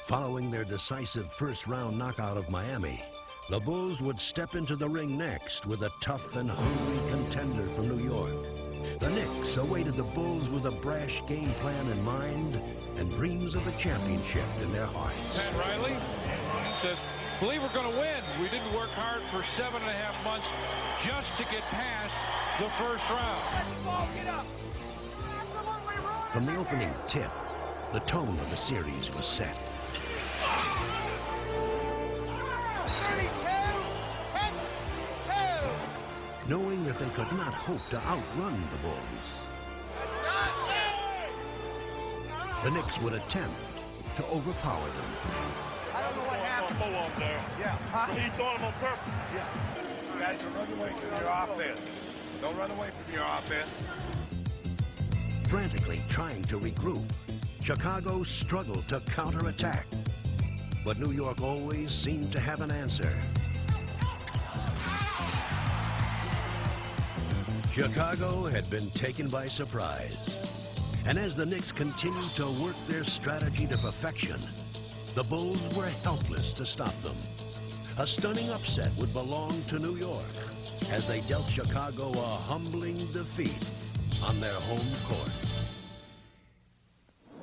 Following their decisive first-round knockout of Miami, the Bulls would step into the ring next with a tough and hungry contender from New York. The Knicks awaited the Bulls with a brash game plan in mind and dreams of a championship in their hearts. Pat Riley says, believe we're going to win. We didn't work hard for 7.5 months just to get past the first round. From the opening tip, the tone of the series was set. Knowing that they could not hope to outrun the Bulls, the Knicks would attempt to overpower them. I don't know what happened. Up there. Yeah, huh? He thought him on purpose. Yeah. You guys are running away from your offense. Don't run away from your offense. Frantically trying to regroup, Chicago struggled to counterattack. But New York always seemed to have an answer. Chicago had been taken by surprise. And as the Knicks continued to work their strategy to perfection, the Bulls were helpless to stop them. A stunning upset would belong to New York as they dealt Chicago a humbling defeat on their home court.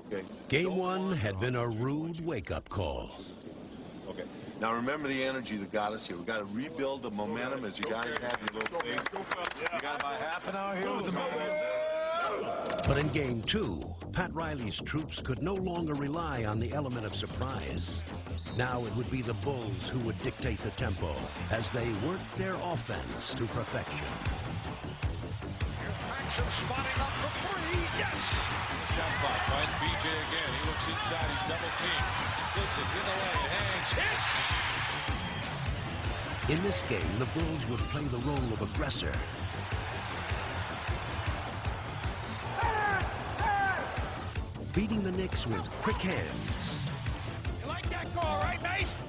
Okay. Game one had been a rude wake-up call. Okay. Now remember the energy that got us here. We got to rebuild the momentum as you guys have your little thing. You got about half an hour here with the momentum. But in game two, Pat Riley's troops could no longer rely on the element of surprise. Now it would be the Bulls who would dictate the tempo as they worked their offense to perfection. Here's Paxson spotting up for three. Yes! Shot clock finds BJ again. He looks inside. He's double teamed. Gets it in the lane. Hangs. Hits! In this game, the Bulls would play the role of aggressor. Beating the Knicks with quick hands. You like that call, right, Mace?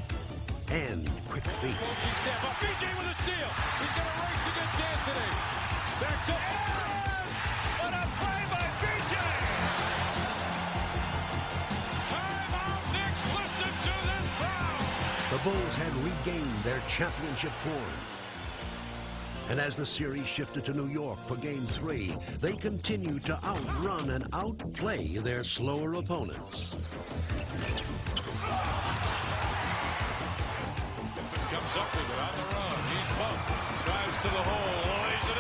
And quick feet. Coaching step up. BJ with a steal. He's going to race against Anthony. Back to... What a play by BJ! Timeout, Knicks. Listen to this crowd. The Bulls had regained their championship form. And as the series shifted to New York for Game 3, they continued to outrun and outplay their slower opponents. Comes up with it on the run. He's bumped. Drives to the hole. Lays it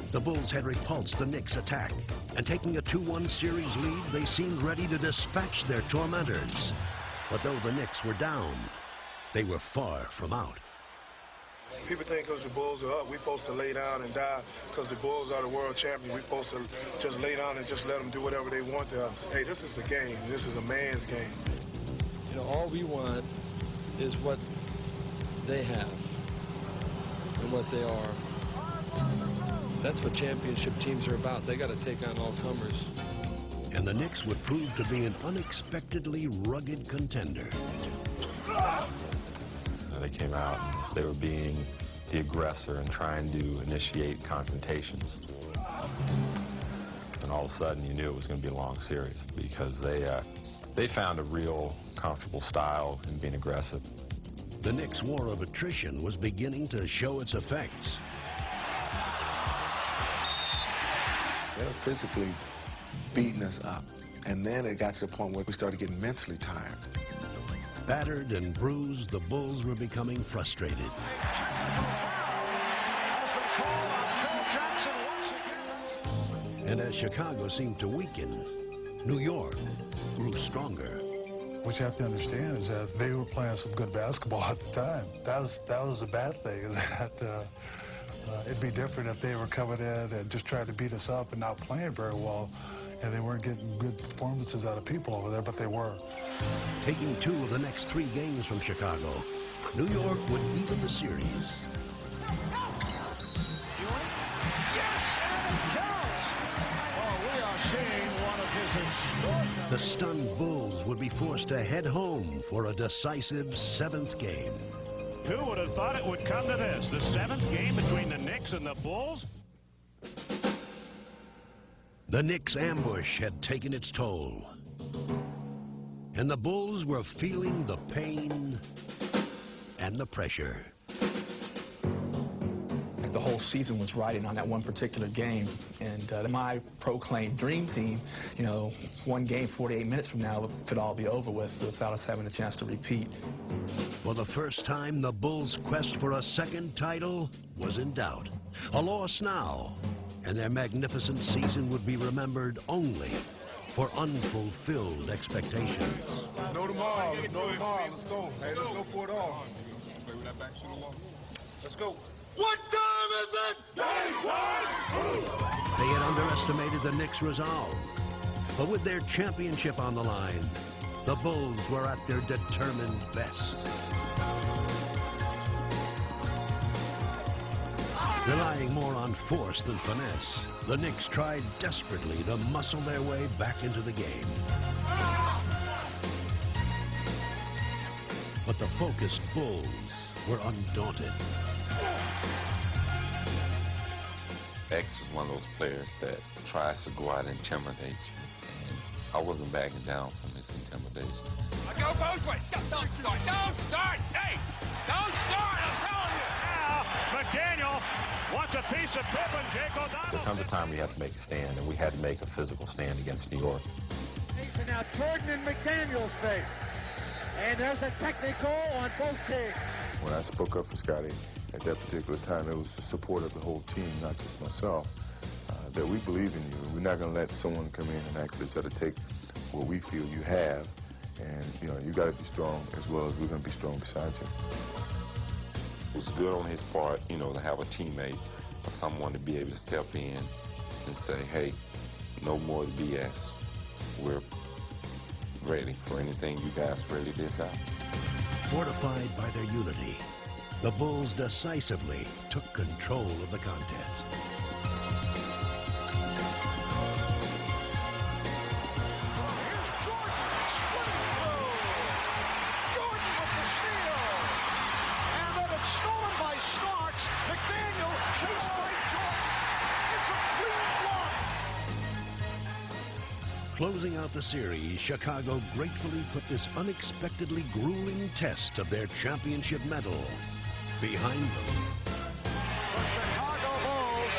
in. The Bulls had repulsed the Knicks' attack, and taking a 2-1 series lead, they seemed ready to dispatch their tormentors. But though the Knicks were down, they were far from out. People think because the Bulls are up, we're supposed to lay down and die because the Bulls are the world champion. We're supposed to just lay down and just let them do whatever they want to us. Hey, this is a game. This is a man's game. You know, all we want is what they have and what they are. That's what championship teams are about. They got to take on all comers. And the Knicks would prove to be an unexpectedly rugged contender. They came out, they were being the aggressor and trying to initiate confrontations. And all of a sudden you knew it was going to be a long series because they found a real comfortable style in being aggressive. The Knicks' war of attrition was beginning to show its effects. They were physically beating us up. And then it got to the point where we started getting mentally tired. Battered and bruised, the Bulls were becoming frustrated. And as Chicago seemed to weaken, New York grew stronger. What you have to understand is that they were playing some good basketball at the time. That was a bad thing, is that it'd be different if they were coming in and just trying to beat us up and not playing very well. And they weren't getting good performances out of people over there, but they were. Taking 2 of the next 3 games from Chicago, New York would even the series. Yes, and it counts. Oh, we are seeing one of his extraordinary... The stunned Bulls would be forced to head home for a decisive 7th game. Who would have thought it would come to this? The 7th game between the Knicks and the Bulls? The Knicks' ambush had taken its toll. And the Bulls were feeling the pain and the pressure. The whole season was riding on that one particular game, and my proclaimed dream team, you know, one game 48 minutes from now could all be over with without us having a chance to repeat. For the first time, the Bulls' quest for a second title was in doubt. A loss now, and their magnificent season would be remembered only for unfulfilled expectations. No tomorrow. Let's go tomorrow. Let's go. Hey, let's go for it all. Let's go. What time is it? Game time! They had underestimated the Knicks' resolve. But with their championship on the line, the Bulls were at their determined best. Relying more on force than finesse, the Knicks tried desperately to muscle their way back into the game. But the focused Bulls were undaunted. X is one of those players that tries to go out and intimidate you, and I wasn't backing down from his intimidation. I go both ways. Don't start. Don't start. Hey, don't start. I'm telling you. Now, McDaniel wants a piece of Pippen. Jake O'Donnell. There comes a time we have to make a stand, and we had to make a physical stand against New York. Now Jordan and McDaniel's face. And there's a technical on both teams. When I spoke up for Scotty, at that particular time, it was the support of the whole team, not just myself, that we believe in you. We're not going to let someone come in and actually try to take what we feel you have. And, you know, you got to be strong as well as we're going to be strong beside you. It was good on his part, you know, to have a teammate or someone to be able to step in and say, hey, no more BS. We're ready for anything you guys ready this out. Fortified by their unity, the Bulls decisively took control of the contest. Here's Jordan splitting through. Jordan with the steal. And then it's stolen by Starks. McDaniel chased by Jordan. It's a clean block. Closing out the series, Chicago gratefully put this unexpectedly grueling test of their championship medal behind them. The Chicago Bulls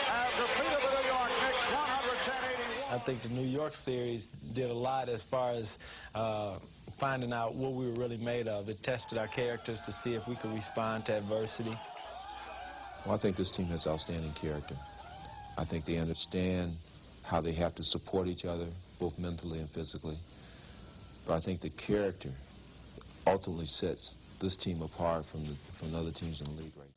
have defeated the New York Knicks 181. I think the New York series did a lot as far as finding out what we were really made of. It tested our characters to see if we could respond to adversity. Well, I think this team has outstanding character. I think they understand how they have to support each other, both mentally and physically. But I think the character ultimately sets this team apart from the other teams in the league right now.